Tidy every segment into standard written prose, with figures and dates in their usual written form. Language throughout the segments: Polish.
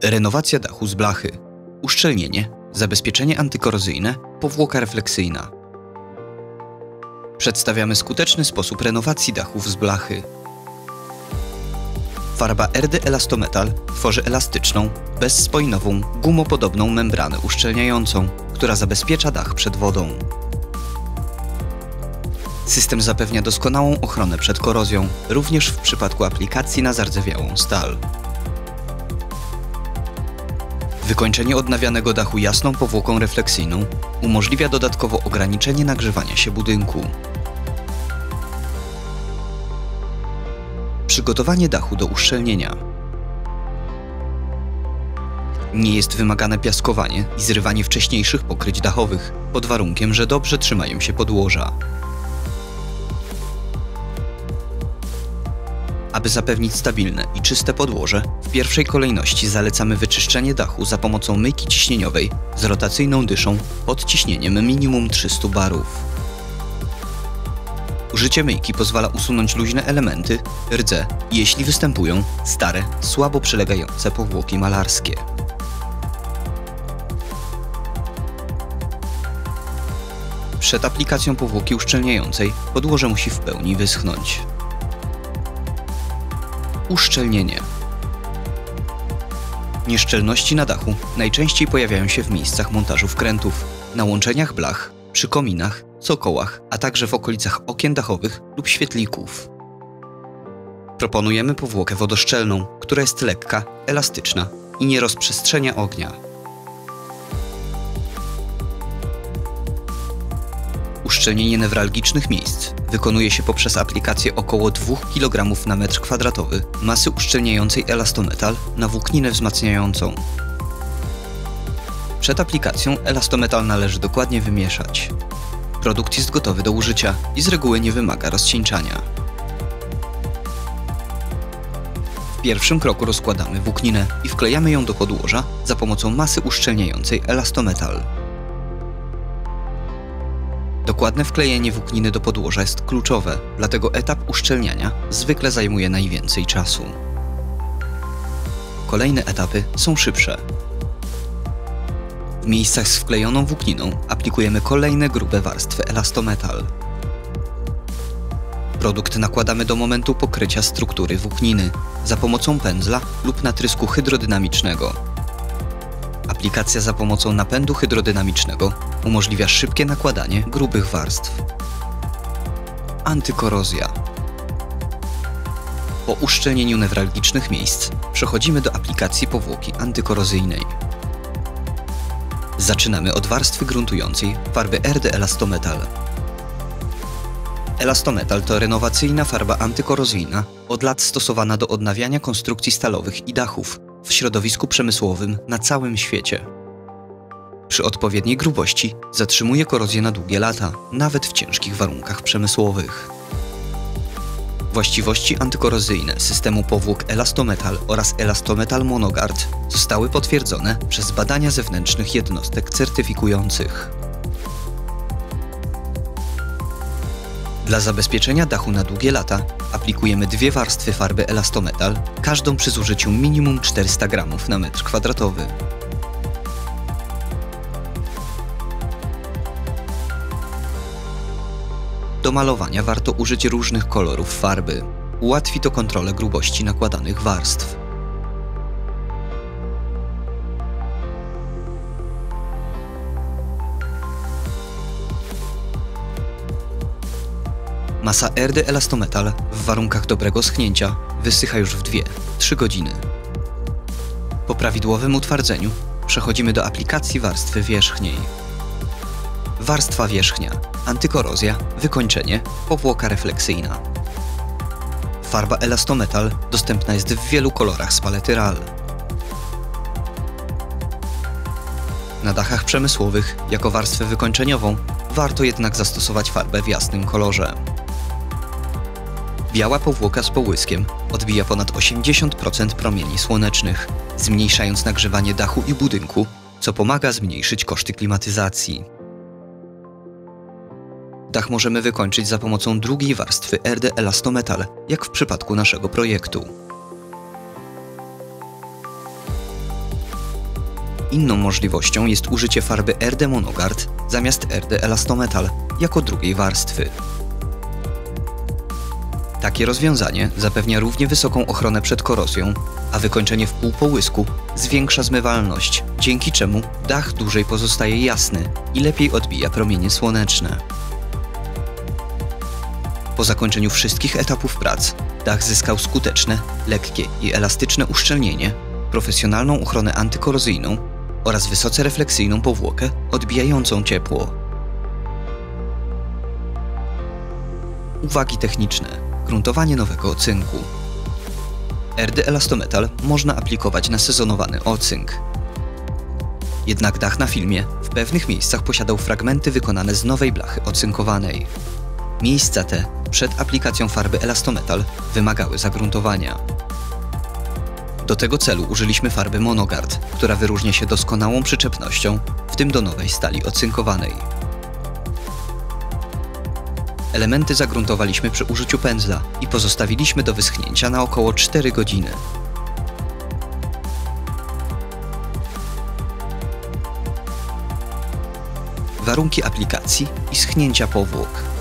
Renowacja dachu z blachy. Uszczelnienie, zabezpieczenie antykorozyjne, powłoka refleksyjna. Przedstawiamy skuteczny sposób renowacji dachów z blachy. Farba RD Elastometal tworzy elastyczną, bezspojnową, gumopodobną membranę uszczelniającą, która zabezpiecza dach przed wodą. System zapewnia doskonałą ochronę przed korozją, również w przypadku aplikacji na zardzewiałą stal. Wykończenie odnawianego dachu jasną powłoką refleksyjną umożliwia dodatkowo ograniczenie nagrzewania się budynku. Przygotowanie dachu do uszczelnienia. Nie jest wymagane piaskowanie i zrywanie wcześniejszych pokryć dachowych, pod warunkiem, że dobrze trzymają się podłoża. Aby zapewnić stabilne i czyste podłoże, w pierwszej kolejności zalecamy wyczyszczenie dachu za pomocą myjki ciśnieniowej z rotacyjną dyszą pod ciśnieniem minimum 300 barów. Użycie myjki pozwala usunąć luźne elementy, rdze, jeśli występują stare, słabo przylegające powłoki malarskie. Przed aplikacją powłoki uszczelniającej podłoże musi w pełni wyschnąć. Uszczelnienie. Nieszczelności na dachu najczęściej pojawiają się w miejscach montażu wkrętów, na łączeniach blach, przy kominach, cokołach, a także w okolicach okien dachowych lub świetlików. Proponujemy powłokę wodoszczelną, która jest lekka, elastyczna i nie rozprzestrzenia ognia. Uszczelnienie newralgicznych miejsc wykonuje się poprzez aplikację około 2 kg na metr kwadratowy masy uszczelniającej Elastometal na włókninę wzmacniającą. Przed aplikacją Elastometal należy dokładnie wymieszać. Produkt jest gotowy do użycia i z reguły nie wymaga rozcieńczania. W pierwszym kroku rozkładamy włókninę i wklejamy ją do podłoża za pomocą masy uszczelniającej Elastometal. Dokładne wklejenie włókniny do podłoża jest kluczowe, dlatego etap uszczelniania zwykle zajmuje najwięcej czasu. Kolejne etapy są szybsze. W miejscach z wklejoną włókniną aplikujemy kolejne grube warstwy Elastometal. Produkt nakładamy do momentu pokrycia struktury włókniny za pomocą pędzla lub natrysku hydrodynamicznego. Aplikacja za pomocą napędu hydrodynamicznego umożliwia szybkie nakładanie grubych warstw. Antykorozja. Po uszczelnieniu newralgicznych miejsc przechodzimy do aplikacji powłoki antykorozyjnej. Zaczynamy od warstwy gruntującej farby RD Elastometal. Elastometal to renowacyjna farba antykorozyjna, od lat stosowana do odnawiania konstrukcji stalowych i dachów w środowisku przemysłowym na całym świecie. Przy odpowiedniej grubości zatrzymuje korozję na długie lata, nawet w ciężkich warunkach przemysłowych. Właściwości antykorozyjne systemu powłok Elastometal oraz Elastometal Monogard zostały potwierdzone przez badania zewnętrznych jednostek certyfikujących. Dla zabezpieczenia dachu na długie lata aplikujemy 2 warstwy farby Elastometal, każdą przy zużyciu minimum 400 g na metr kwadratowy. Do malowania warto użyć różnych kolorów farby. Ułatwi to kontrolę grubości nakładanych warstw. Masa RD Elastometal w warunkach dobrego schnięcia wysycha już w 2–3 godziny. Po prawidłowym utwardzeniu przechodzimy do aplikacji warstwy wierzchniej. Warstwa wierzchnia, antykorozja, wykończenie, powłoka refleksyjna. Farba Elastometal dostępna jest w wielu kolorach z palety RAL. Na dachach przemysłowych, jako warstwę wykończeniową, warto jednak zastosować farbę w jasnym kolorze. Biała powłoka z połyskiem odbija ponad 80% promieni słonecznych, zmniejszając nagrzewanie dachu i budynku, co pomaga zmniejszyć koszty klimatyzacji. Dach możemy wykończyć za pomocą drugiej warstwy RD Elastometal, jak w przypadku naszego projektu. Inną możliwością jest użycie farby RD Monogard zamiast RD Elastometal jako drugiej warstwy. Takie rozwiązanie zapewnia równie wysoką ochronę przed korozją, a wykończenie w półpołysku zwiększa zmywalność, dzięki czemu dach dłużej pozostaje jasny i lepiej odbija promienie słoneczne. Po zakończeniu wszystkich etapów prac, dach zyskał skuteczne, lekkie i elastyczne uszczelnienie, profesjonalną ochronę antykorozyjną oraz wysoce refleksyjną powłokę odbijającą ciepło. Uwagi techniczne. Gruntowanie nowego ocynku. RD Elastometal można aplikować na sezonowany ocynk. Jednak dach na filmie w pewnych miejscach posiadał fragmenty wykonane z nowej blachy ocynkowanej. Miejsca te przed aplikacją farby Elastometal wymagały zagruntowania. Do tego celu użyliśmy farby Monogard, która wyróżnia się doskonałą przyczepnością, w tym do nowej stali ocynkowanej. Elementy zagruntowaliśmy przy użyciu pędzla i pozostawiliśmy do wyschnięcia na około 4 godziny. Warunki aplikacji i schnięcia powłok.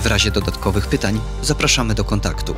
W razie dodatkowych pytań zapraszamy do kontaktu.